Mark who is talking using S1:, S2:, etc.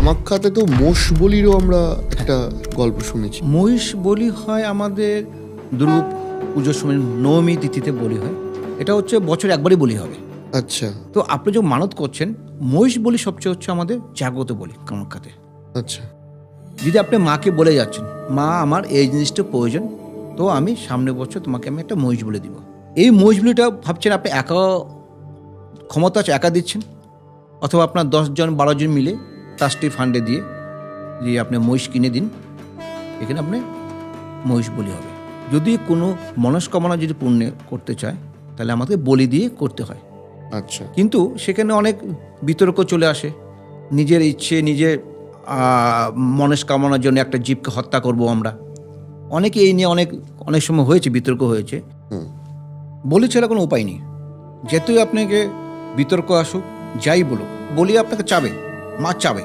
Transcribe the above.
S1: কামাখ্যাতে তো মোষ বলিরও আমরা একটা গল্প শুনেছি।
S2: মহিষ বলি হয় আমাদের দুর্গা পুজোর সময় নবমী তিথিতে বলি হয়। এটা হচ্ছে বছর একবারই বলি হবে।
S1: আচ্ছা
S2: তো আপনি যে মানত করছেন, মহিষ বলি সবচেয়ে হচ্ছে আমাদের জাগ্রত বলি কামাখ্যাতে।
S1: আচ্ছা
S2: যদি আপনি মাকে বলে যাচ্ছেন, মা আমার এই জিনিসটা প্রয়োজন, তো আমি সামনের বছর তোমাকে আমি একটা মহিষ বলে দিব। এই মহিষ বলিটা ভাবছেন আপনি একা ক্ষমতা আছে একা দিচ্ছেন, অথবা আপনার 10 জন 12 জন মিলে ট্রাস্টি ফান্ডে দিয়ে যে আপনি মহিষ কিনে দিন, এখানে আপনি মহিষ বলি হবে। যদি কোনো মনস্কামনা যদি পূর্ণ করতে চায় তাহলে আমাদের বলি দিয়ে করতে হয়।
S1: আচ্ছা
S2: কিন্তু সেখানে অনেক বিতর্ক চলে আসে, নিজের ইচ্ছে নিজের মনস্কামনার জন্য একটা জীবকে হত্যা করব আমরা, অনেকে এই নিয়ে অনেক সময় হয়েছে, বিতর্ক হয়েছে।
S1: হুম
S2: বলি ছাড়া কোনো উপায় নেই। যেহেতু আপনাকে বিতর্ক আসুক যাই বলুক, বলি আপনাকে চাবে, মা চাবে,